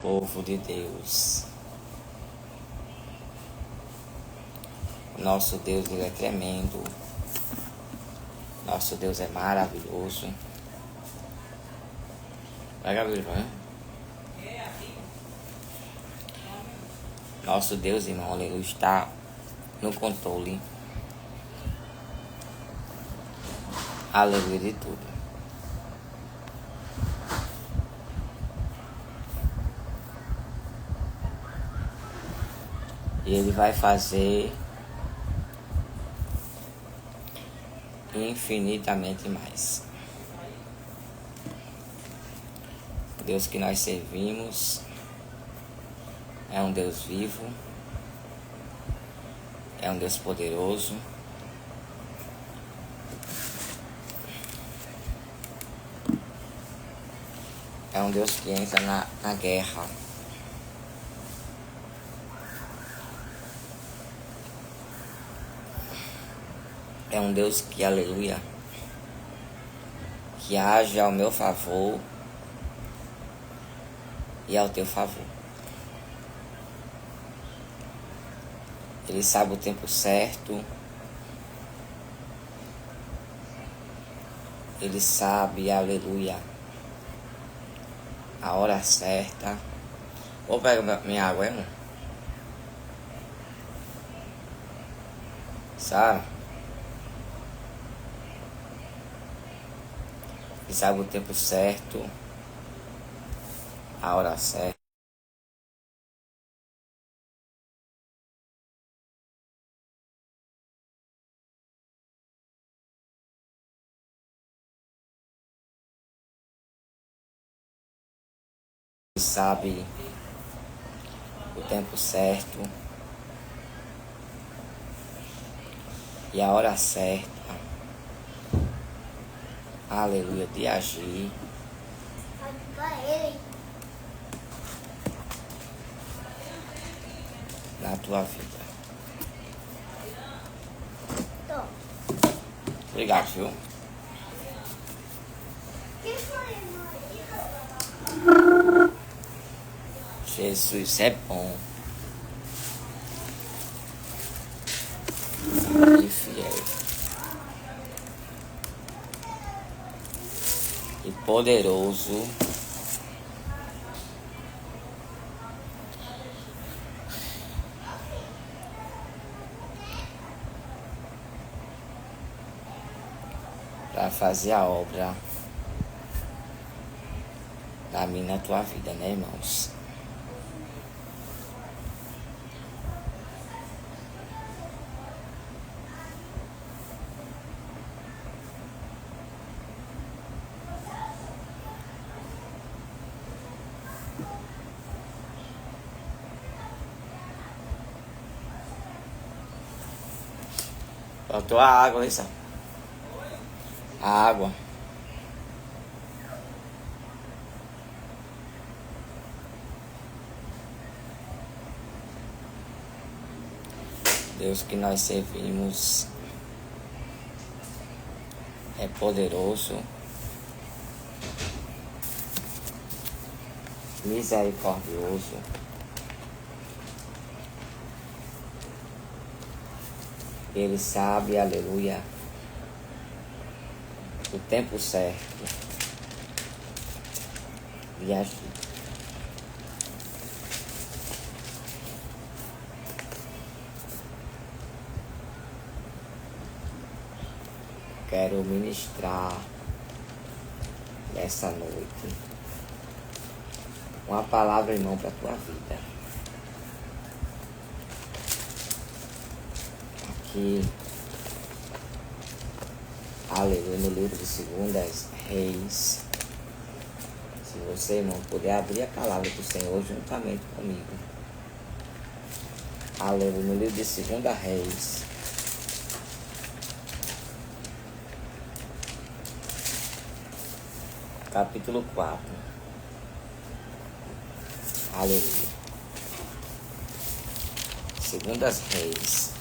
Povo de Deus, nosso Deus ele é tremendo, nosso Deus é maravilhoso. Vai, Gabriel, vai. Nosso Deus, irmão, aleluia, está no controle, aleluia, de tudo. E Ele vai fazer infinitamente mais. O Deus que nós servimos é um Deus vivo, é um Deus poderoso. É um Deus que entra na guerra. É um Deus que, aleluia, que age ao meu favor e ao teu favor. Ele sabe o tempo certo. Ele sabe, aleluia, a hora certa. Vou pegar minha água, irmão. Sabe? Ele sabe o tempo certo, a hora certa. Ele sabe o tempo certo e a hora certa. Aleluia, de agir na tua vida. Obrigado, viu? Jesus é bom e fiel e poderoso para fazer a obra da minha na tua vida, né, irmãos? Faltou a água, isso. A água. Deus que nós servimos é poderoso, misericordioso. Ele sabe, aleluia, o tempo certo de agir. Quero ministrar nessa noite uma palavra, irmão, para a tua vida. Aqui, aleluia, no livro de 2 Reis. Se você, irmão, puder abrir a palavra do Senhor juntamente comigo. Aleluia, no livro de 2 Reis. Capítulo 4. Aleluia. 2 Reis.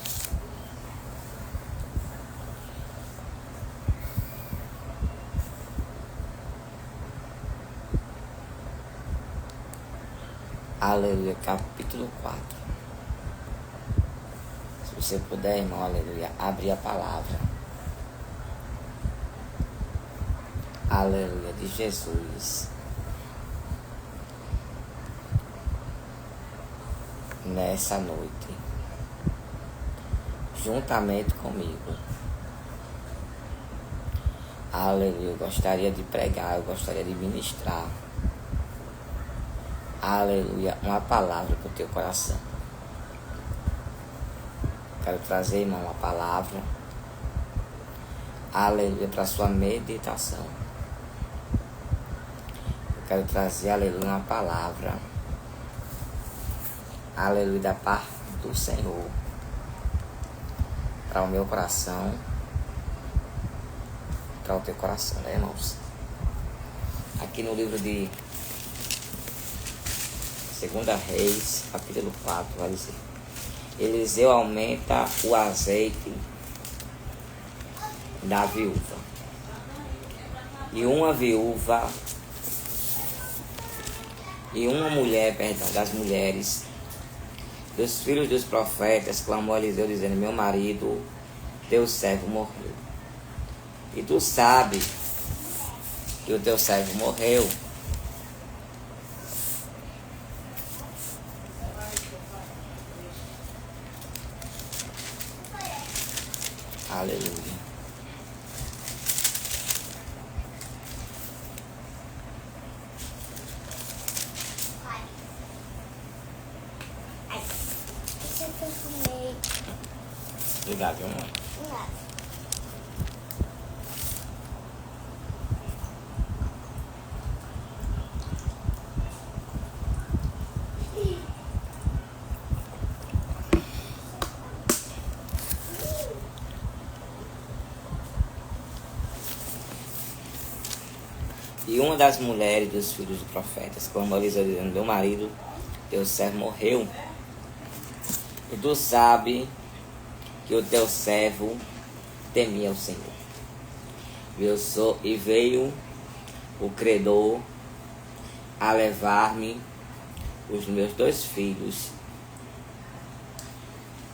Aleluia, capítulo 4. Se você puder, irmão, aleluia, abrir a palavra. Aleluia, de Jesus. Nessa noite, juntamente comigo. Aleluia, eu gostaria de pregar, eu gostaria de ministrar. Aleluia, uma palavra para o teu coração. Quero trazer, irmão, uma palavra. Aleluia, para a sua meditação. Eu quero trazer, aleluia, uma palavra. Aleluia, da parte do Senhor. Para o meu coração. Para o teu coração, né, irmãos? Aqui no livro de 2 Reis, capítulo 4, vai dizer: Eliseu aumenta o azeite da viúva. E uma mulher, das mulheres, dos filhos dos profetas, clamou a Eliseu, dizendo: meu marido, teu servo, morreu. E tu sabes que o teu servo morreu. Aleluia. Obrigado, meu amor. E uma das mulheres dos filhos dos profetas, como Eliseu dizendo: meu marido, teu servo, morreu. E tu sabe que o teu servo temia o Senhor. E veio o credor a levar-me os meus 2 filhos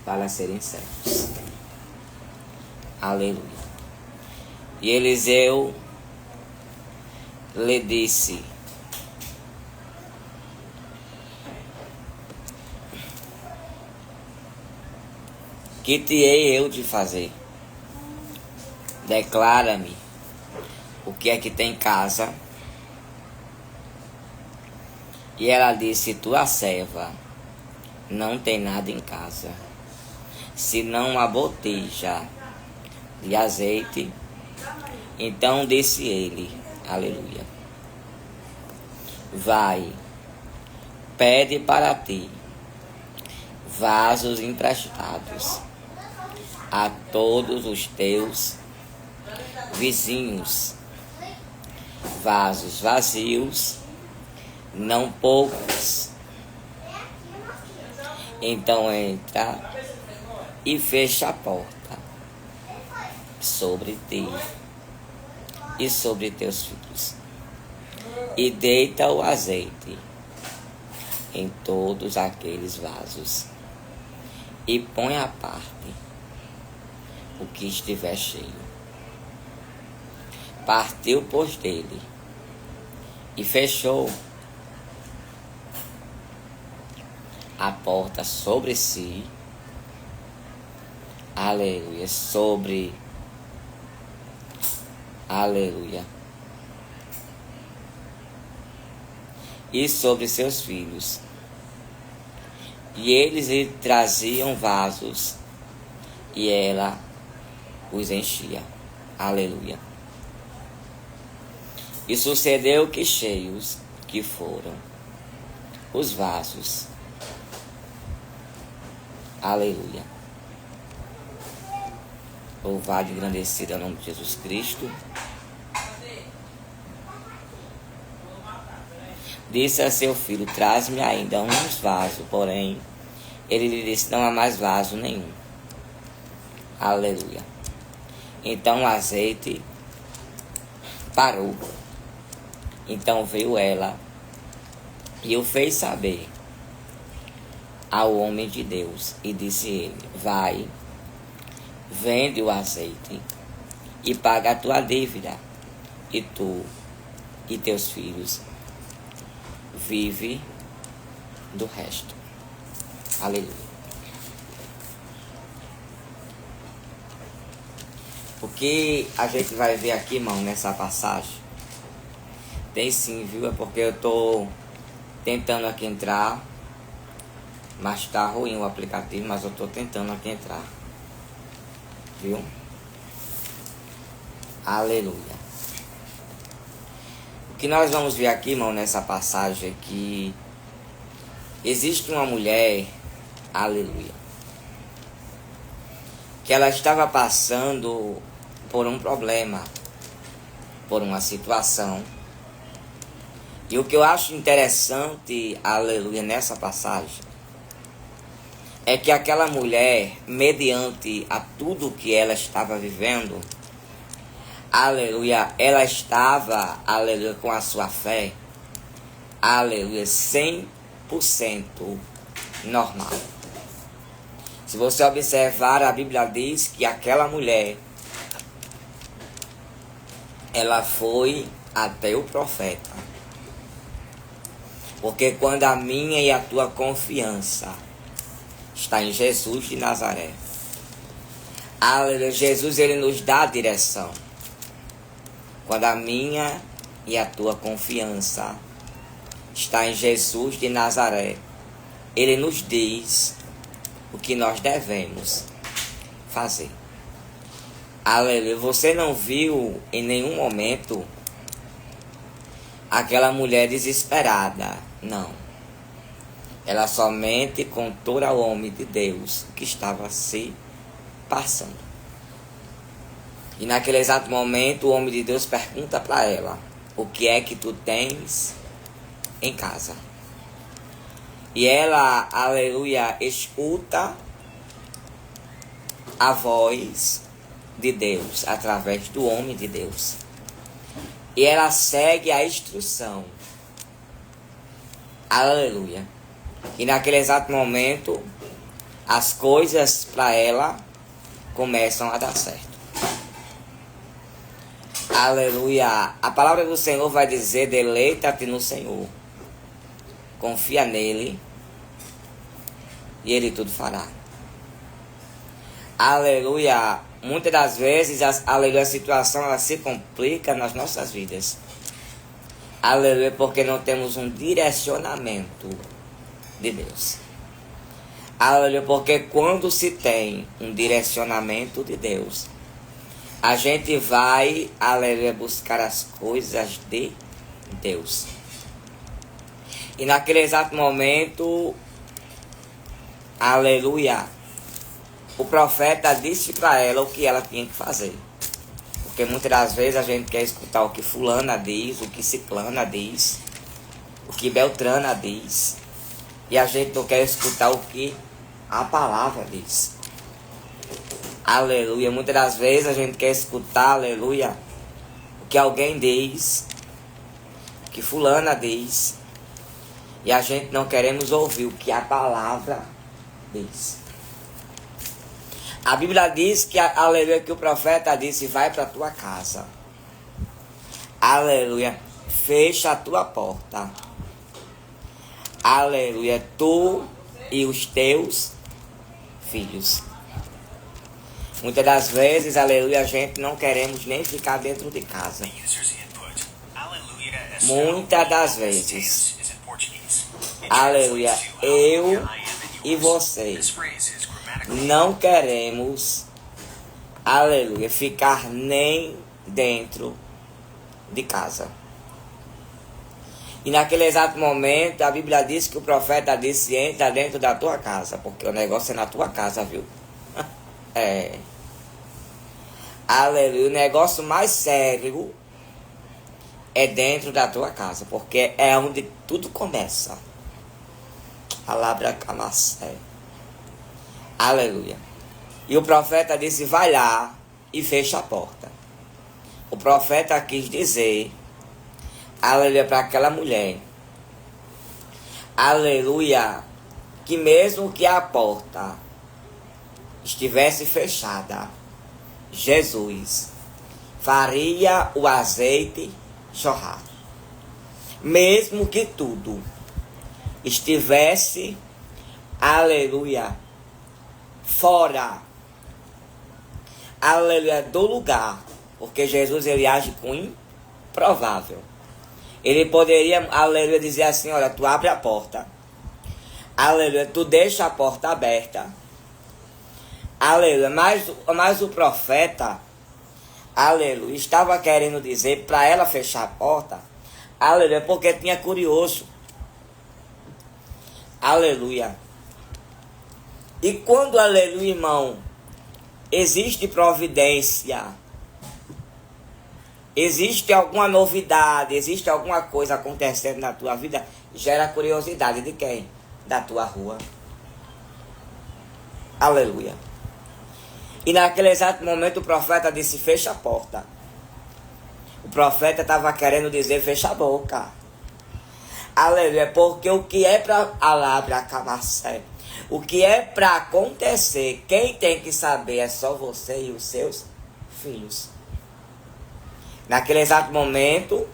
para serem servos. Aleluia. E Eliseu lhe disse: que te hei eu de fazer? Declara-me o que é que tem em casa. E ela disse: tua serva não tem nada em casa, senão uma botija de azeite. Então disse ele: aleluia, vai, pede para ti vasos emprestados a todos os teus vizinhos, vasos vazios, não poucos. Então entra e fecha a porta sobre ti e sobre teus filhos, e deita o azeite em todos aqueles vasos, e põe à parte o que estiver cheio. Partiu, pois, dele, e fechou a porta sobre si. Aleluia. Aleluia. E sobre seus filhos. E eles lhe traziam vasos, e ela os enchia. Aleluia. E sucedeu que cheios que foram os vasos. Aleluia. Louvado e engrandecido é o nome de Jesus Cristo. Disse a seu filho: traz-me ainda uns vasos. Porém, ele lhe disse: não há mais vaso nenhum. Aleluia. Então o azeite parou. Então veio ela e o fez saber ao homem de Deus e disse ele: vai, vende o azeite e paga a tua dívida, e tu e teus filhos vive do resto. Aleluia. O que a gente vai ver aqui, irmão, nessa passagem, tem sim, viu? É porque eu tô tentando aqui entrar, mas tá ruim o aplicativo, mas eu tô tentando aqui entrar, viu? Aleluia. O que nós vamos ver aqui, irmão, nessa passagem é que existe uma mulher, aleluia, que ela estava passando por um problema, por uma situação. E o que eu acho interessante, aleluia, nessa passagem, é que aquela mulher, mediante a tudo que ela estava vivendo, aleluia, ela estava, aleluia, com a sua fé, aleluia, 100% normal. Se você observar, a Bíblia diz que aquela mulher, ela foi até o profeta. Porque quando a minha e a tua confiança está em Jesus de Nazaré, aleluia, Jesus, ele nos dá a direção. Quando a minha e a tua confiança está em Jesus de Nazaré, ele nos diz o que nós devemos fazer. Aleluia. Você não viu em nenhum momento aquela mulher desesperada. Não. Ela somente contou ao homem de Deus o que estava se passando. E naquele exato momento o homem de Deus pergunta para ela: o que é que tu tens em casa? E ela, aleluia, escuta a voz de Deus através do homem de Deus. E ela segue a instrução. Aleluia. E naquele exato momento, as coisas para ela começam a dar certo. Aleluia. A palavra do Senhor vai dizer: deleita-te no Senhor. Confia nele e ele tudo fará. Aleluia. Muitas das vezes, aleluia, a situação ela se complica nas nossas vidas. Aleluia, porque não temos um direcionamento de Deus. Aleluia, porque quando se tem um direcionamento de Deus, a gente vai, aleluia, buscar as coisas de Deus. E naquele exato momento, aleluia, o profeta disse para ela o que ela tinha que fazer. Porque muitas das vezes a gente quer escutar o que fulana diz, o que ciclana diz, o que beltrana diz. E a gente não quer escutar o que a palavra diz. Aleluia. Muitas das vezes a gente quer escutar, aleluia, o que alguém diz, o que fulana diz. E a gente não queremos ouvir o que a palavra diz. A Bíblia diz que, aleluia, que o profeta disse: vai para a tua casa. Aleluia. Fecha a tua porta. Aleluia. Tu e os teus filhos. Muitas das vezes, aleluia, a gente não queremos nem ficar dentro de casa. Muitas das vezes, aleluia, eu e você não queremos, aleluia, ficar nem dentro de casa. E naquele exato momento, a Bíblia diz que o profeta disse: entra dentro da tua casa, porque o negócio é na tua casa, viu? É. Aleluia. O negócio mais sério é dentro da tua casa, porque é onde tudo começa. Palavra camacé. Aleluia. E o profeta disse: vai lá e fecha a porta. O profeta quis dizer, aleluia, para aquela mulher, aleluia, que mesmo que a porta estivesse fechada, Jesus faria o azeite jorrar. Mesmo que tudo estivesse, aleluia, fora, aleluia, do lugar, porque Jesus ele age com improvável. Ele poderia, aleluia, dizer assim, olha, tu abre a porta, aleluia, tu deixa a porta aberta, aleluia, mas o profeta, aleluia, estava querendo dizer para ela fechar a porta, aleluia, porque tinha curioso, aleluia. E quando, aleluia, irmão, existe providência, existe alguma novidade, existe alguma coisa acontecendo na tua vida, gera curiosidade de quem? Da tua rua. Aleluia. E naquele exato momento o profeta disse, fecha a porta. O profeta estava querendo dizer, fecha a boca. Aleluia, porque o que é para alabra-camacé, o que é para acontecer, quem tem que saber é só você e os seus filhos. Naquele exato momento,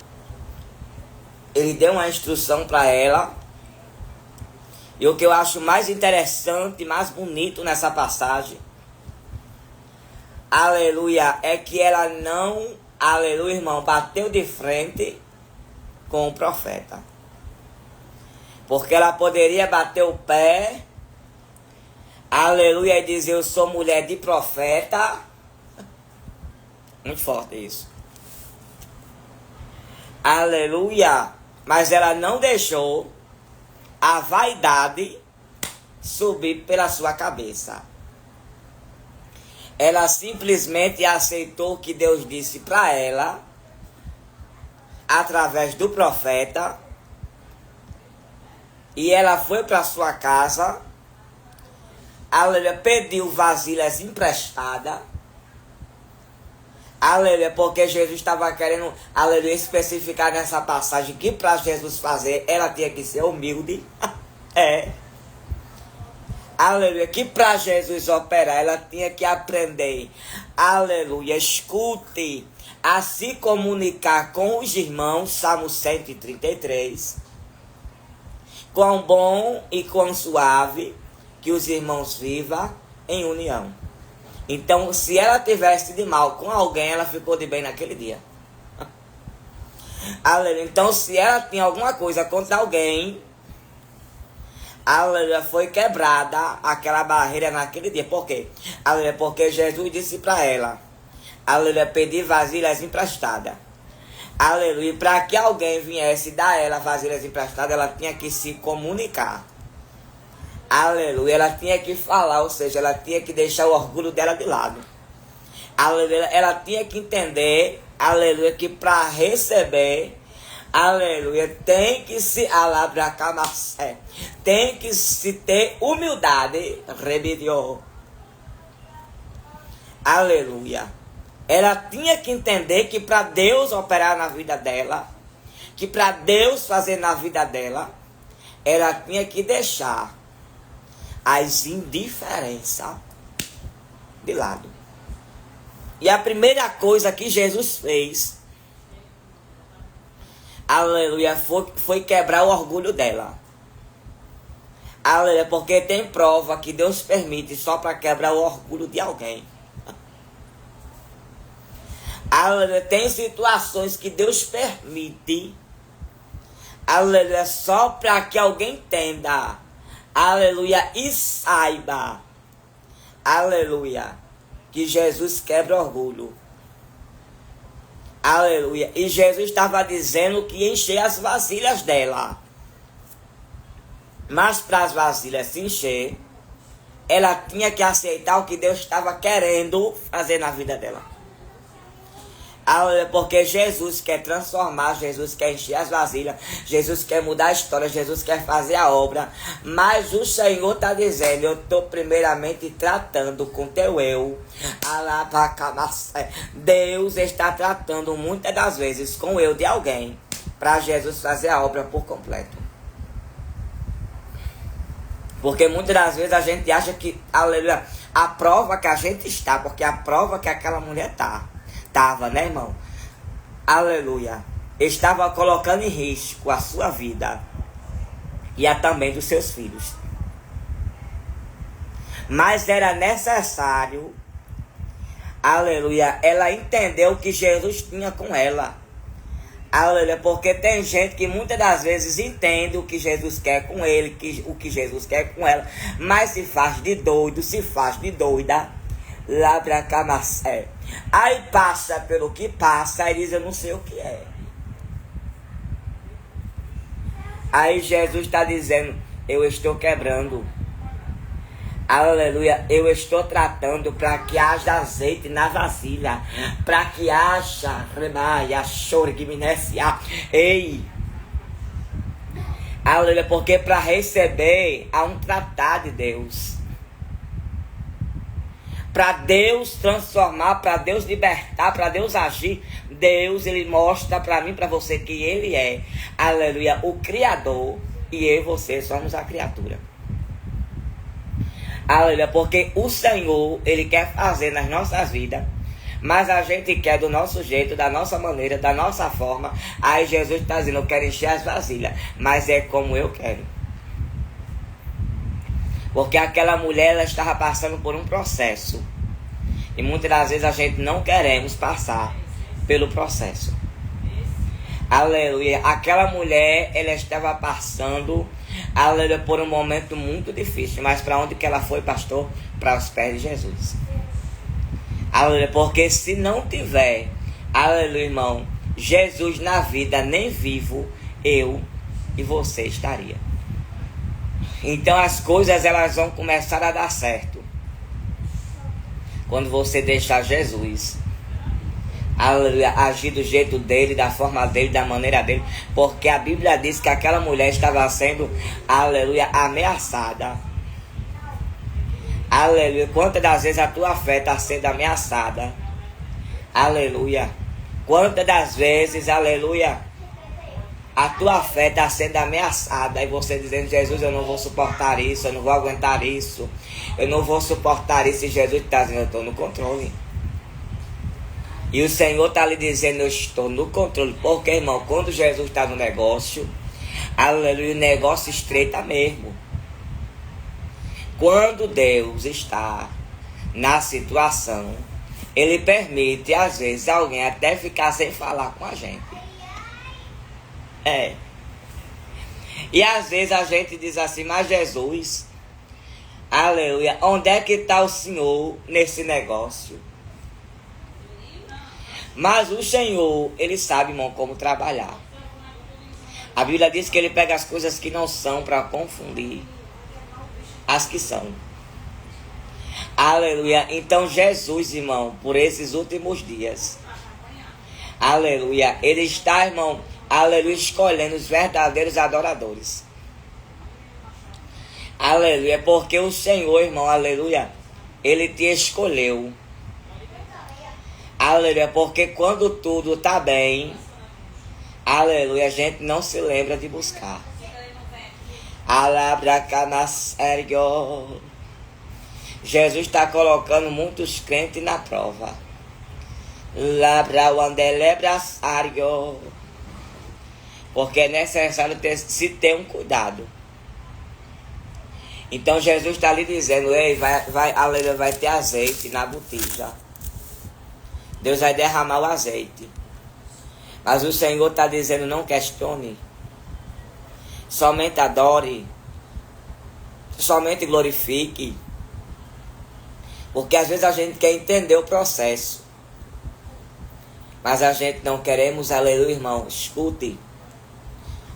ele deu uma instrução para ela. E o que eu acho mais interessante, mais bonito nessa passagem, aleluia, é que ela não, aleluia, irmão, bateu de frente com o profeta. Porque ela poderia bater o pé, aleluia, e dizer, eu sou mulher de profeta. Muito forte isso. Aleluia. Mas ela não deixou a vaidade subir pela sua cabeça. Ela simplesmente aceitou o que Deus disse para ela, através do profeta, e ela foi para sua casa, aleluia, pediu vasilhas emprestadas, aleluia, porque Jesus estava querendo, aleluia, especificar nessa passagem que para Jesus fazer, ela tinha que ser humilde, aleluia, que para Jesus operar, ela tinha que aprender, aleluia, escute, a se comunicar com os irmãos, Salmo 133, quão bom e quão suave que os irmãos vivam em união. Então, se ela tivesse de mal com alguém, ela ficou de bem naquele dia. Aleluia. Então, se ela tinha alguma coisa contra alguém, aleluia, foi quebrada aquela barreira naquele dia. Por quê? Aleluia, porque Jesus disse para ela, aleluia, pedir vasilhas emprestadas. Aleluia, para que alguém viesse dar ela vasilhas emprestadas, ela tinha que se comunicar. Aleluia, ela tinha que falar, ou seja, ela tinha que deixar o orgulho dela de lado. Aleluia, ela tinha que entender, aleluia, que para receber, aleluia, tem que se alabra-camacé, tem que se ter humildade, rebeliou. Aleluia. Ela tinha que entender que para Deus operar na vida dela, que para Deus fazer na vida dela, ela tinha que deixar as indiferenças de lado. E a primeira coisa que Jesus fez, aleluia, foi quebrar o orgulho dela. Aleluia, porque tem prova que Deus permite só para quebrar o orgulho de alguém. Aleluia, tem situações que Deus permite, aleluia, só para que alguém entenda, aleluia, e saiba, aleluia, que Jesus quebra orgulho. Aleluia, e Jesus estava dizendo que ia encher as vasilhas dela. Mas para as vasilhas se encher, ela tinha que aceitar o que Deus estava querendo fazer na vida dela. Porque Jesus quer transformar, Jesus quer encher as vasilhas, Jesus quer mudar a história, Jesus quer fazer a obra. Mas o Senhor está dizendo, eu estou primeiramente tratando com teu eu. Deus está tratando muitas das vezes com o eu de alguém, para Jesus fazer a obra por completo. Porque muitas das vezes a gente acha que, aleluia, a prova que a gente está, porque a prova que aquela mulher estava, né, irmão? Aleluia. Estava colocando em risco a sua vida e a também dos seus filhos. Mas era necessário, aleluia, ela entendeu o que Jesus tinha com ela. Aleluia, porque tem gente que muitas das vezes entende o que Jesus quer com ele, o que Jesus quer com ela, mas se faz de doido, se faz de doida, labra camacé. Aí passa pelo que passa e diz, eu não sei o que é. Aí Jesus está dizendo, eu estou quebrando. Aleluia, eu estou tratando para que haja azeite na vasilha, para que haja remaia, chorguiminécia. Ei! Aleluia, porque para receber há um tratar de Deus. Para Deus transformar, para Deus libertar, para Deus agir, Deus, Ele mostra para mim, para você que Ele é, aleluia, o Criador, e eu e você somos a criatura. Aleluia, porque o Senhor, Ele quer fazer nas nossas vidas, mas a gente quer do nosso jeito, da nossa maneira, da nossa forma. Aí Jesus está dizendo, eu quero encher as vasilhas, mas é como eu quero. Porque aquela mulher, ela estava passando por um processo. E muitas das vezes a gente não queremos passar pelo processo. Aleluia, aquela mulher, ela estava passando, aleluia, por um momento muito difícil. Mas para onde que ela foi, pastor? Para os pés de Jesus. Aleluia, porque se não tiver, aleluia, irmão, Jesus na vida, nem vivo, eu e você estaria. Então as coisas, elas vão começar a dar certo quando você deixar Jesus, aleluia, agir do jeito dele, da forma dele, da maneira dele. Porque a Bíblia diz que aquela mulher estava sendo, aleluia, ameaçada. Aleluia. Quantas das vezes a tua fé está sendo ameaçada? Aleluia. Quantas das vezes, aleluia, a tua fé está sendo ameaçada. E você dizendo, Jesus, eu não vou suportar isso, eu não vou aguentar isso, eu não vou suportar isso. E Jesus está dizendo, eu estou no controle. E o Senhor está lhe dizendo, eu estou no controle. Porque, irmão, quando Jesus está no negócio, aleluia, o negócio estreita mesmo. Quando Deus está na situação, Ele permite, às vezes, alguém até ficar sem falar com a gente. É. E às vezes a gente diz assim, mas Jesus, aleluia, onde é que está o Senhor nesse negócio? Mas o Senhor, Ele sabe, irmão, como trabalhar. A Bíblia diz que Ele pega as coisas que não são para confundir as que são. Aleluia. Então Jesus, irmão, por esses últimos dias, aleluia, Ele está, irmão, aleluia, escolhendo os verdadeiros adoradores. Aleluia, porque o Senhor, irmão, aleluia, Ele te escolheu. Aleluia, porque quando tudo está bem, aleluia, a gente não se lembra de buscar. Alabracamasério. Jesus está colocando muitos crentes na prova. Labrauandelebrasário. Porque é necessário se ter um cuidado. Então Jesus está lhe dizendo, ei, aleluia, vai ter azeite na botija. Deus vai derramar o azeite. Mas o Senhor está dizendo, não questione. Somente adore. Somente glorifique. Porque às vezes a gente quer entender o processo. Mas a gente não queremos, aleluia, irmão, escute.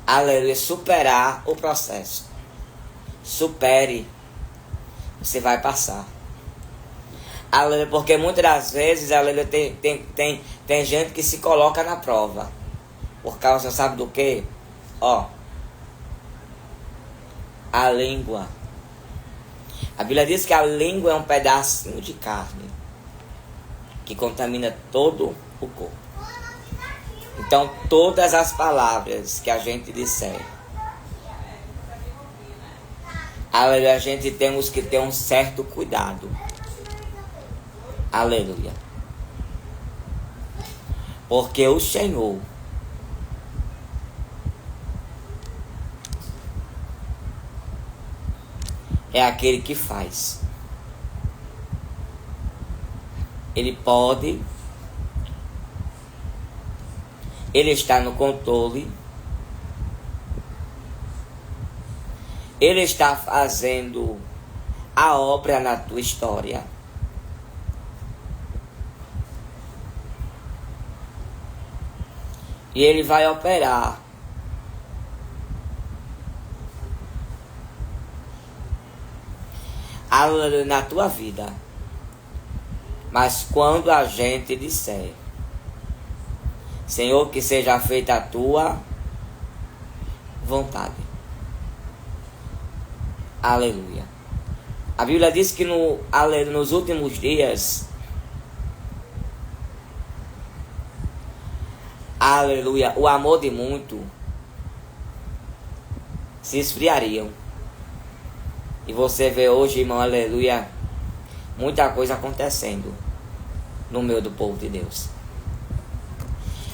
Aleluia, superar o processo. Supere. Você vai passar. Aleluia, porque muitas das vezes, aleluia, tem gente que se coloca na prova. Por causa, sabe do quê? Ó. A língua. A Bíblia diz que a língua é um pedacinho de carne que contamina todo o corpo. Então, todas as palavras que a gente disser, Aleluia, a gente temos que ter um certo cuidado. Aleluia. Porque o Senhor é aquele que faz. Ele pode, Ele está no controle, Ele está fazendo a obra na tua história. E Ele vai operar na tua vida. Mas quando a gente disser: Senhor, que seja feita a tua vontade. Aleluia. A Bíblia diz que nos últimos dias, aleluia, o amor de muito se esfriariam. E você vê hoje, irmão, aleluia, muita coisa acontecendo no meio do povo de Deus.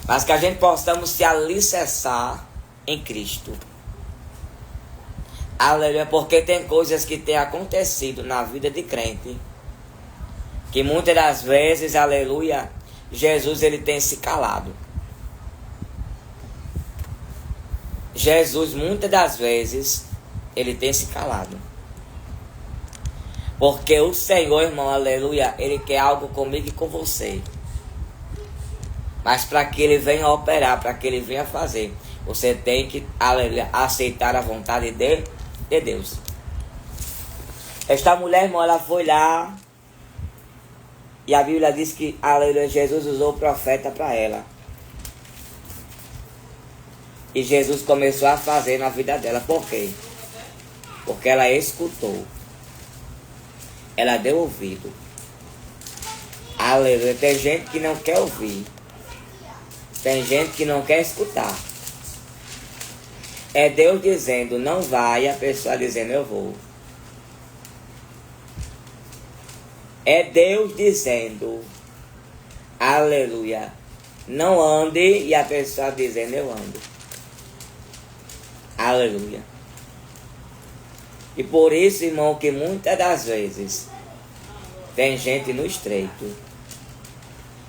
Mas que a gente possamos se alicerçar em Cristo. Aleluia, porque tem coisas que têm acontecido na vida de crente, que muitas das vezes, aleluia, Jesus ele tem se calado. Jesus, muitas das vezes, ele tem se calado. Porque o Senhor, irmão, aleluia, Ele quer algo comigo e com você. Mas para que Ele venha operar, para que Ele venha fazer, você tem que, aleluia, aceitar a vontade de Deus. Esta mulher, irmão, ela foi lá, e a Bíblia diz que, aleluia, Jesus usou o profeta para ela. E Jesus começou a fazer na vida dela. Por quê? Porque ela escutou. Ela deu ouvido. Aleluia. Tem gente que não quer ouvir. Tem gente que não quer escutar. É Deus dizendo não vai, a pessoa dizendo eu vou. É Deus dizendo, aleluia, não ande, e a pessoa dizendo eu ando. Aleluia. E por isso, irmão, que muitas das vezes tem gente no estreito.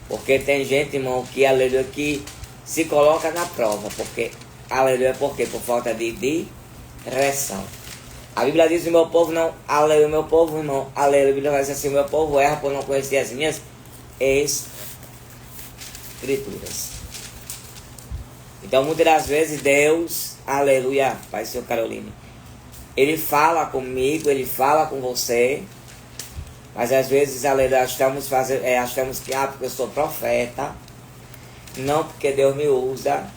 Porque tem gente, irmão, que, aleluia, que se coloca na prova. Porque, aleluia, por quê? Por falta de direção. A Bíblia diz, o meu povo não, aleluia, meu povo, irmão, aleluia, a Bíblia diz assim, o meu povo erra por não conhecer as minhas escrituras. Então, muitas das vezes, Deus, aleluia, Pai, Senhor Caroline, Ele fala comigo, Ele fala com você, mas às vezes, aleluia, achamos que, porque eu sou profeta, não porque Deus me usa,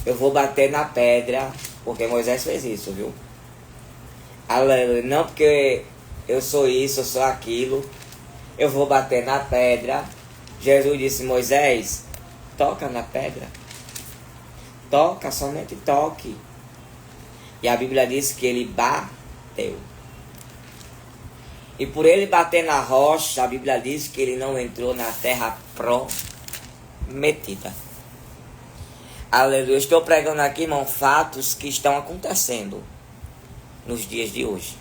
eu vou bater na pedra, porque Moisés fez isso, viu? Aleluia, não porque eu sou isso, eu sou aquilo, eu vou bater na pedra. Jesus disse, Moisés, toca na pedra. Toca, somente toque. E a Bíblia diz que ele bateu. E por ele bater na rocha, a Bíblia diz que ele não entrou na terra prometida. Aleluia. Eu estou pregando aqui, irmão, fatos que estão acontecendo nos dias de hoje.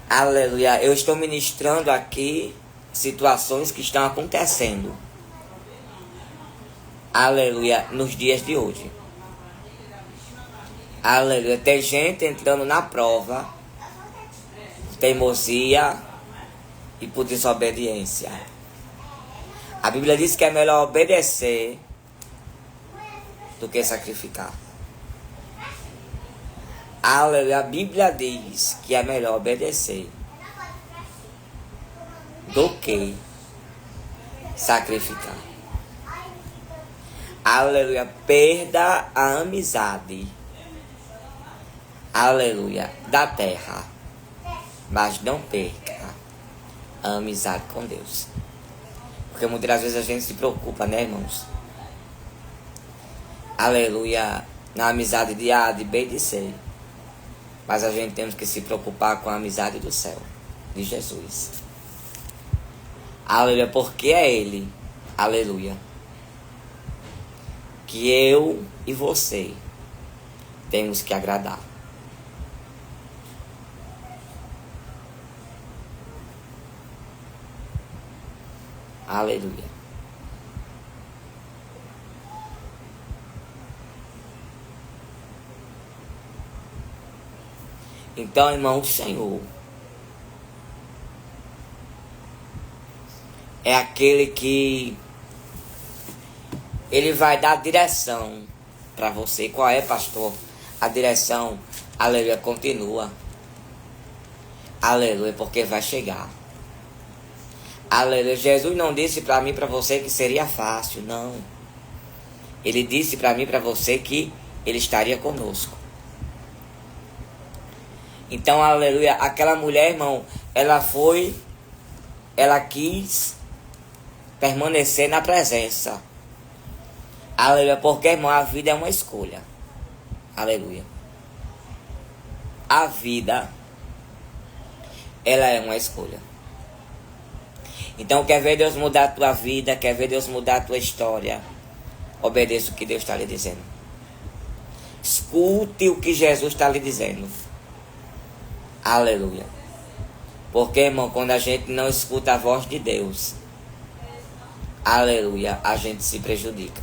Aleluia. Eu estou ministrando aqui situações que estão acontecendo. Aleluia. Nos dias de hoje. Aleluia. Tem gente entrando na prova, teimosia e por desobediência. A Bíblia diz que é melhor obedecer do que sacrificar. Aleluia. A Bíblia diz que é melhor obedecer do que sacrificar. Aleluia. Perda a amizade. Aleluia. Da terra. Mas não perca a amizade com Deus. Porque muitas das vezes a gente se preocupa, né, irmãos? Aleluia. Na amizade de A, de B e de C. Mas a gente temos que se preocupar com a amizade do céu, de Jesus. Aleluia, porque é Ele, aleluia, que eu e você temos que agradar. Aleluia. Então, irmão, o Senhor é aquele que Ele vai dar direção para você. Qual é, pastor? A direção, aleluia, continua. Aleluia, porque vai chegar. Aleluia. Jesus não disse para mim e para você que seria fácil, não. Ele disse para mim e para você que Ele estaria conosco. Então, aleluia, aquela mulher, irmão, ela quis permanecer na presença. Aleluia, porque, irmão, a vida é uma escolha. Aleluia. A vida, ela é uma escolha. Então, quer ver Deus mudar a tua vida, quer ver Deus mudar a tua história, obedeça o que Deus está lhe dizendo. Escute o que Jesus está lhe dizendo. Aleluia. Porque, irmão, quando a gente não escuta a voz de Deus, aleluia, a gente se prejudica.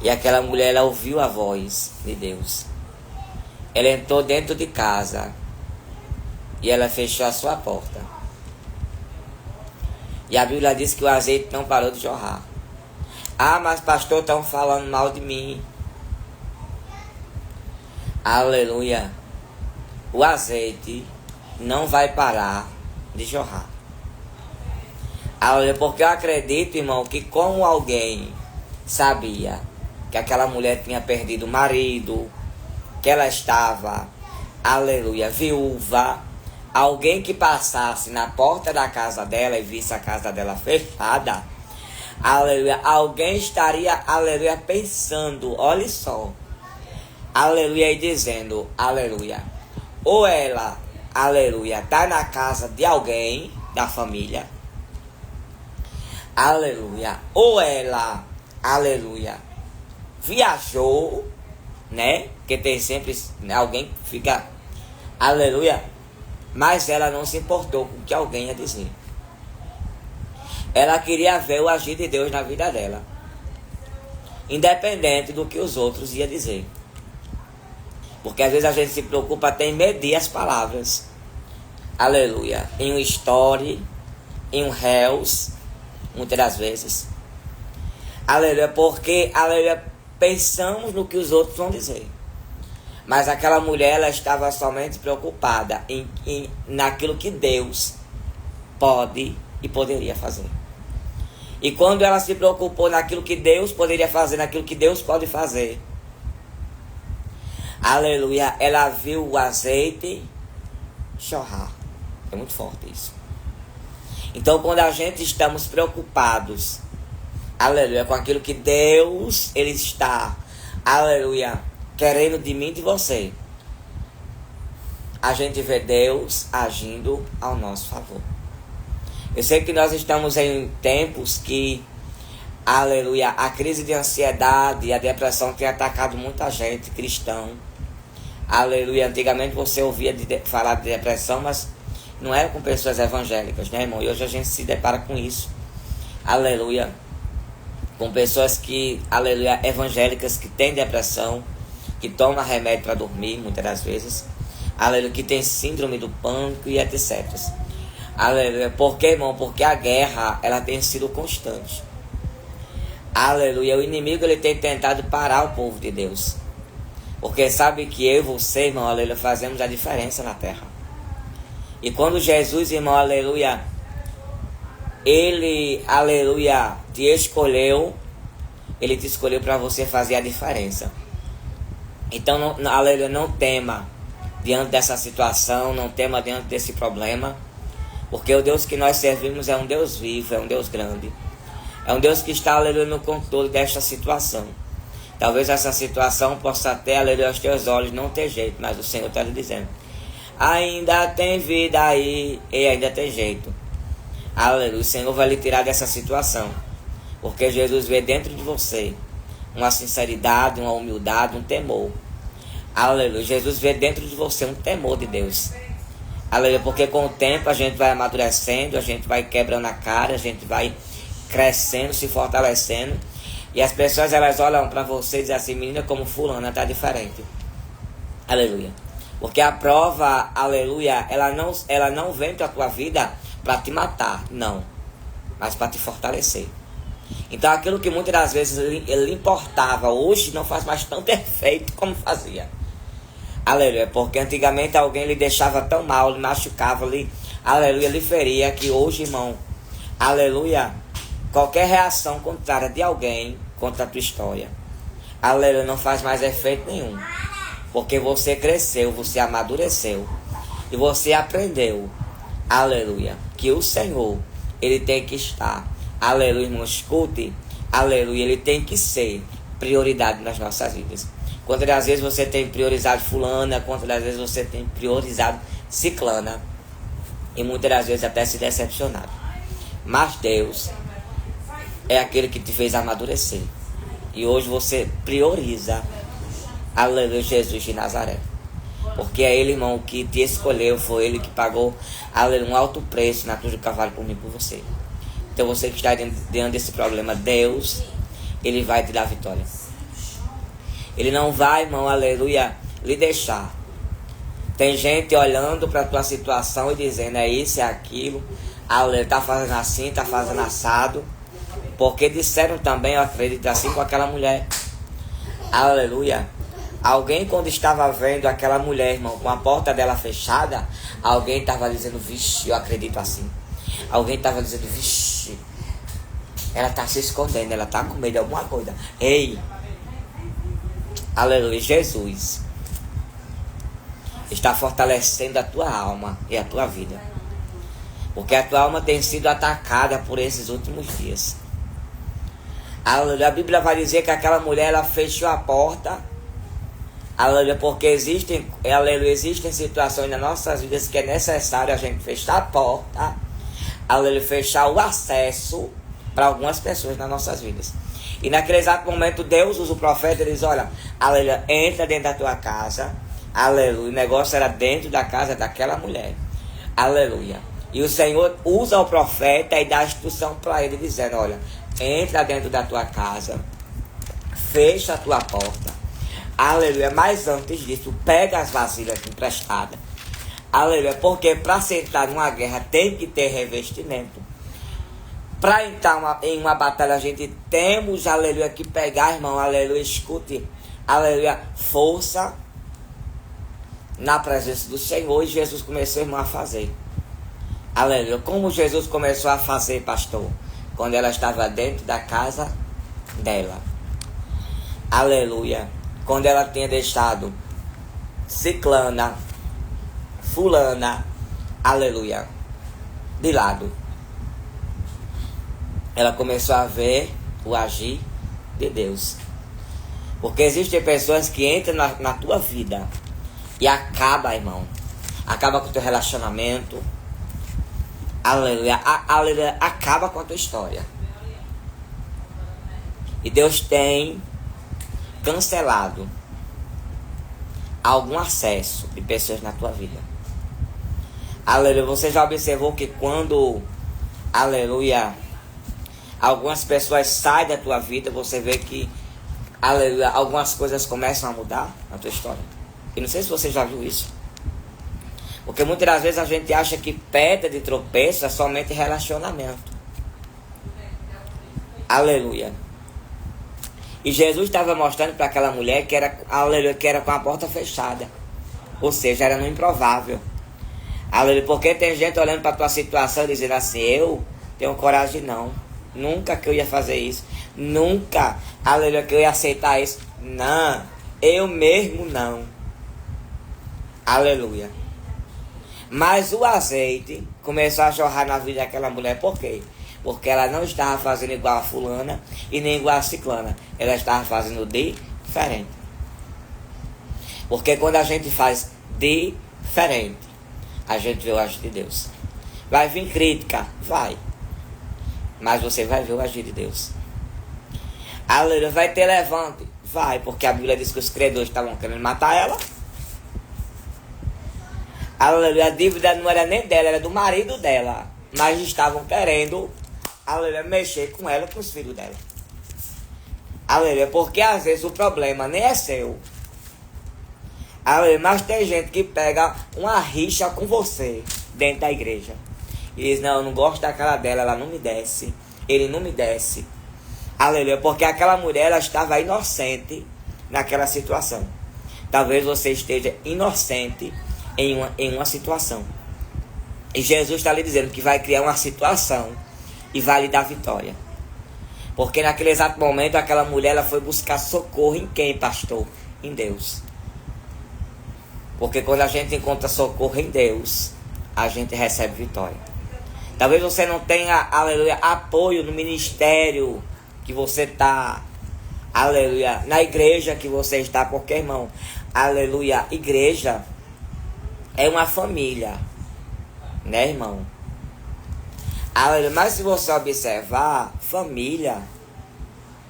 E aquela mulher, ela ouviu a voz de Deus. Ela entrou dentro de casa e ela fechou a sua porta. E a Bíblia diz que o azeite não parou de jorrar. Ah, mas pastor, estão falando mal de mim. Aleluia. O azeite não vai parar de jorrar. Aleluia, porque eu acredito, irmão, que como alguém sabia que aquela mulher tinha perdido o marido, que ela estava, aleluia, viúva, alguém que passasse na porta da casa dela e visse a casa dela fechada, aleluia, alguém estaria, aleluia, pensando, olha só, aleluia, e dizendo, aleluia, ou ela, aleluia, está na casa de alguém, da família, aleluia, ou ela, aleluia, viajou, né? Porque tem sempre alguém que fica, aleluia, mas ela não se importou com o que alguém ia dizer. Ela queria ver o agir de Deus na vida dela, independente do que os outros iam dizer. Porque às vezes a gente se preocupa até em medir as palavras. Aleluia. Em um story, em um reels, muitas das vezes. Aleluia. Porque, aleluia, pensamos no que os outros vão dizer. Mas aquela mulher, ela estava somente preocupada naquilo que Deus pode e poderia fazer. E quando ela se preocupou naquilo que Deus poderia fazer, naquilo que Deus pode fazer, aleluia, ela viu o azeite jorrar. É muito forte isso. Então, quando a gente estamos preocupados, aleluia, com aquilo que Deus, Ele está, aleluia, querendo de mim e de você, a gente vê Deus agindo ao nosso favor. Eu sei que nós estamos em tempos que, aleluia, a crise de ansiedade e a depressão tem atacado muita gente, cristão. Aleluia, antigamente você ouvia falar de depressão, mas não era com pessoas evangélicas, né, irmão? E hoje a gente se depara com isso. Aleluia. Com pessoas que, aleluia, evangélicas que têm depressão, que tomam remédio para dormir, muitas das vezes. Aleluia, que tem síndrome do pânico e etc. Aleluia. Por quê, irmão? Porque a guerra, ela tem sido constante. Aleluia. O inimigo, ele tem tentado parar o povo de Deus. Porque sabe que eu e você, irmão, aleluia, fazemos a diferença na terra. E quando Jesus, irmão, aleluia, Ele, aleluia, te escolheu, Ele te escolheu para você fazer a diferença. Então, não, aleluia, não tema diante dessa situação, não tema diante desse problema. Porque o Deus que nós servimos é um Deus vivo, é um Deus grande. É um Deus que está, aleluia, no controle desta situação. Talvez essa situação possa até, aleluia, aos teus olhos não ter jeito, mas o Senhor está lhe dizendo: ainda tem vida aí, e ainda tem jeito. Aleluia, o Senhor vai lhe tirar dessa situação, porque Jesus vê dentro de você uma sinceridade, uma humildade, um temor. Aleluia, Jesus vê dentro de você um temor de Deus. Aleluia, porque com o tempo a gente vai amadurecendo, a gente vai quebrando a cara, a gente vai crescendo, se fortalecendo. E as pessoas, elas olham para você e dizem assim: menina, como fulana tá diferente. Aleluia. Porque a prova, aleluia, ela não vem para a tua vida para te matar, não, mas para te fortalecer. Então aquilo que muitas das vezes ele importava, hoje não faz mais tão perfeito como fazia. Aleluia, porque antigamente alguém lhe deixava tão mal, lhe machucava, aleluia, lhe feria, que hoje, irmão, aleluia, qualquer reação contrária de alguém contra a tua história, aleluia, não faz mais efeito nenhum. Porque você cresceu, você amadureceu e você aprendeu, aleluia, que o Senhor, ele tem que estar, aleluia, irmão, escute, aleluia, ele tem que ser prioridade nas nossas vidas. Quantas das vezes você tem priorizado fulana, quantas das vezes você tem priorizado ciclana, e muitas das vezes até se decepcionado. Mas Deus é aquele que te fez amadurecer, e hoje você prioriza, aleluia, Jesus de Nazaré. Porque é Ele, irmão, que te escolheu, foi Ele que pagou, aleluia, um alto preço na cruz do Calvário por mim e por você. Então você que está diante desse problema, Deus, Ele vai te dar vitória. Ele não vai, irmão, aleluia, lhe deixar. Tem gente olhando para a tua situação e dizendo: é isso, é aquilo, aleluia, está fazendo assim, está fazendo assado. Porque disseram também, eu acredito, assim com aquela mulher. Aleluia. Alguém, quando estava vendo aquela mulher, irmão, com a porta dela fechada, alguém estava dizendo: vixe, eu acredito assim. Alguém estava dizendo: vixe, ela está se escondendo, ela está com medo de alguma coisa. Ei, aleluia, Jesus está fortalecendo a tua alma e a tua vida. Porque a tua alma tem sido atacada por esses últimos dias. Aleluia, a Bíblia vai dizer que aquela mulher, ela fechou a porta. Aleluia, porque existem situações nas nossas vidas que é necessário a gente fechar a porta. Aleluia, fechar o acesso para algumas pessoas nas nossas vidas. E naquele exato momento Deus usa o profeta e diz: olha, aleluia, entra dentro da tua casa. Aleluia, o negócio era dentro da casa daquela mulher. Aleluia. E o Senhor usa o profeta e dá a instrução para ele, dizendo: olha, entra dentro da tua casa, fecha a tua porta. Aleluia, mas antes disso, pega as vasilhas emprestadas. Aleluia, porque para se entrar numa guerra tem que ter revestimento. Para entrar em uma batalha, a gente temos, aleluia, que pegar, irmão, aleluia, escute, aleluia, força na presença do Senhor. E Jesus começou, irmão, a fazer. Aleluia, como Jesus começou a fazer, pastor? Quando ela estava dentro da casa dela. Aleluia, quando ela tinha deixado ciclana, fulana, aleluia, de lado. Ela começou a ver o agir de Deus. Porque existem pessoas que entram na tua vida e acaba, irmão. Acaba com o teu relacionamento. Aleluia, aleluia, acaba com a tua história. E Deus tem cancelado algum acesso de pessoas na tua vida. Aleluia, você já observou que quando, aleluia, algumas pessoas saem da tua vida, você vê que, aleluia, algumas coisas começam a mudar na tua história. E não sei se você já viu isso. Porque muitas das vezes a gente acha que pedra de tropeço é somente relacionamento. Aleluia. E Jesus estava mostrando para aquela mulher que era, aleluia, que era com a porta fechada. Ou seja, era no improvável. Aleluia, porque tem gente olhando para a tua situação e dizendo assim: eu tenho coragem não. Nunca que eu ia fazer isso. Nunca, aleluia, que eu ia aceitar isso. Não, eu mesmo não. Aleluia. Mas o azeite começou a jorrar na vida daquela mulher. Por quê? Porque ela não estava fazendo igual a fulana e nem igual a ciclana. Ela estava fazendo diferente. Porque quando a gente faz diferente, diferente, a gente vê o agir de Deus. Vai vir crítica? Vai. Mas você vai ver o agir de Deus. Aleluia. Vai ter levante? Vai, porque a Bíblia diz que os credores estavam querendo matar ela. Aleluia. A dívida não era nem dela, era do marido dela. Mas estavam querendo, aleluia, mexer com ela, com os filhos dela. Aleluia. Porque às vezes o problema nem é seu. Aleluia. Mas tem gente que pega uma rixa com você dentro da igreja. E diz, não, eu não gosto da cara dela, ela não me desce. Ele não me desce. Aleluia, porque aquela mulher, ela estava inocente naquela situação. Talvez você esteja inocente em uma situação. E Jesus está lhe dizendo que vai criar uma situação e vai lhe dar vitória. Porque naquele exato momento, aquela mulher, ela foi buscar socorro em quem, pastor? Em Deus. Porque quando a gente encontra socorro em Deus, a gente recebe vitória. Talvez você não tenha, aleluia, apoio no ministério que você está, aleluia, na igreja que você está, porque, irmão, aleluia, igreja é uma família, né, irmão? Aleluia, mas se você observar, família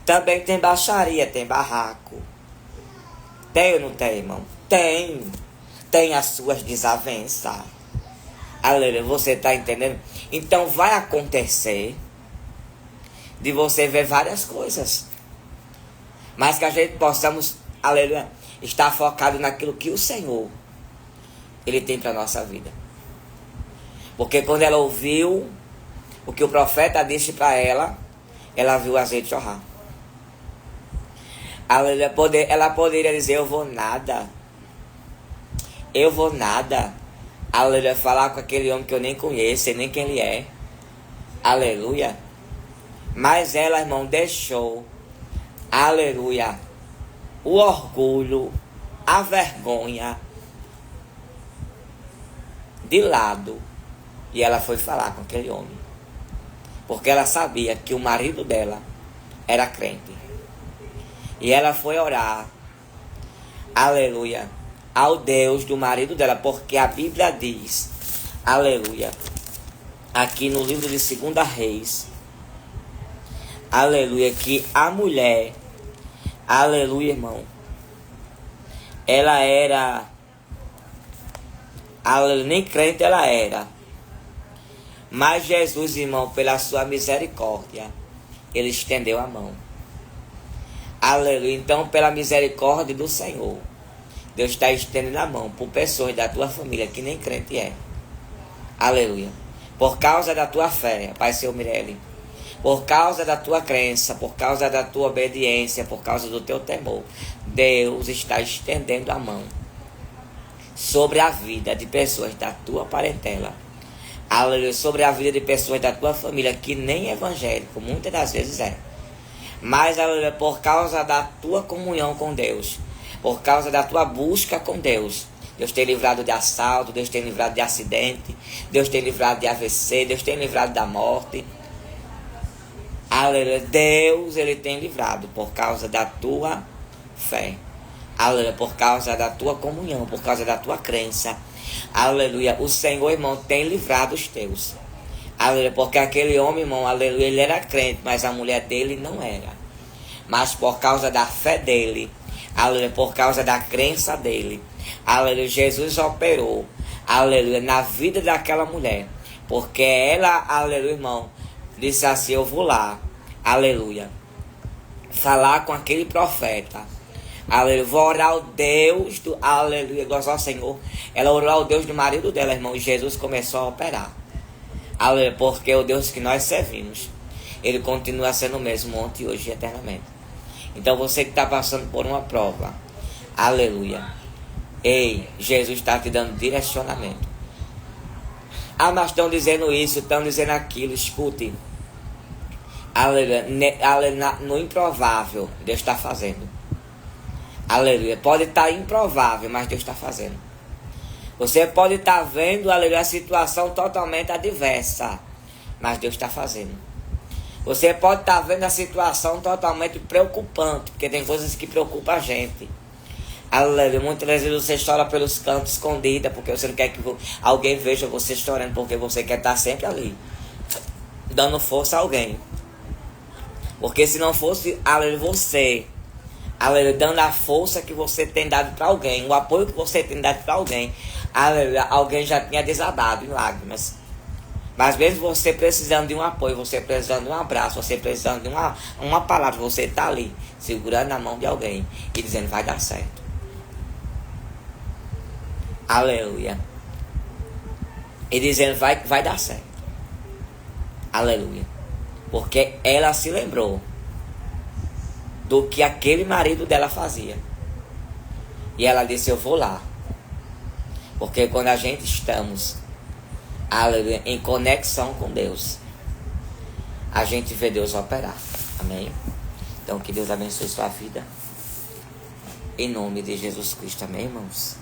também tem baixaria, tem barraco. Tem ou não tem, irmão? Tem. Tem as suas desavenças. Aleluia, você está entendendo? Então vai acontecer de você ver várias coisas. Mas que a gente possamos, aleluia, estar focado naquilo que o Senhor, Ele tem para a nossa vida. Porque quando ela ouviu o que o profeta disse para ela, ela viu o azeite jorrar. Aleluia, ela poderia dizer, eu vou nada. Aleluia, falar com aquele homem que eu nem conheço, nem quem ele é. Aleluia. Mas ela, irmão, deixou, aleluia, o orgulho, a vergonha de lado. E ela foi falar com aquele homem. Porque ela sabia que o marido dela era crente. E ela foi orar, aleluia, ao Deus do marido dela, porque a Bíblia diz, aleluia, aqui no livro de 2 Reis, aleluia, que a mulher, aleluia, irmão, ela era, aleluia, nem crente ela era, mas Jesus, irmão, pela sua misericórdia, Ele estendeu a mão, aleluia. Então, pela misericórdia do Senhor, Deus está estendendo a mão por pessoas da tua família que nem crente é. Aleluia. Por causa da tua fé, Pai Senhor Mirelle. Por causa da tua crença, por causa da tua obediência, por causa do teu temor. Deus está estendendo a mão sobre a vida de pessoas da tua parentela. Aleluia. Sobre a vida de pessoas da tua família que nem evangélico, muitas das vezes é. Mas, aleluia, por causa da tua comunhão com Deus, por causa da tua busca com Deus, Deus tem livrado de assalto, Deus tem livrado de acidente, Deus tem livrado de AVC, Deus tem livrado da morte. Aleluia, Deus, Ele tem livrado por causa da tua fé. Aleluia, por causa da tua comunhão, por causa da tua crença. Aleluia, o Senhor, irmão, tem livrado os teus. Aleluia, porque aquele homem, irmão, aleluia, ele era crente, mas a mulher dele não era. Mas por causa da fé dele, aleluia, por causa da crença dele, aleluia, Jesus operou, aleluia, na vida daquela mulher. Porque ela, aleluia, irmão, disse assim, eu vou lá, aleluia, falar com aquele profeta. Aleluia, vou orar ao Deus do, aleluia, glória ao Senhor. Ela orou ao Deus do marido dela, irmão, e Jesus começou a operar. Aleluia, porque o Deus que nós servimos, Ele continua sendo o mesmo ontem, hoje e eternamente. Então você que está passando por uma prova, aleluia, ei, Jesus está te dando direcionamento. Ah, mas estão dizendo isso, estão dizendo aquilo, escute. Aleluia, no improvável, Deus está fazendo. Aleluia, pode estar improvável, mas Deus está fazendo. Você pode estar vendo, aleluia, a situação totalmente adversa, mas Deus está fazendo. Você pode estar vendo a situação totalmente preocupante, porque tem coisas que preocupam a gente. Aleluia. Muitas vezes você chora pelos cantos escondida, porque você não quer que alguém veja você chorando, porque você quer estar sempre ali, dando força a alguém. Porque se não fosse, aleluia, você, aleluia, dando a força que você tem dado para alguém, o apoio que você tem dado para alguém, aleluia, alguém já tinha desabado em lágrimas. Mas mesmo você precisando de um apoio, você precisando de um abraço, você precisando de uma palavra, você está ali, segurando na mão de alguém e dizendo, vai dar certo. Aleluia. E dizendo, vai dar certo. Aleluia. Porque ela se lembrou do que aquele marido dela fazia. E ela disse, eu vou lá. Porque quando a gente estamos, aleluia, em conexão com Deus, a gente vê Deus operar. Amém? Então que Deus abençoe sua vida. Em nome de Jesus Cristo. Amém, irmãos?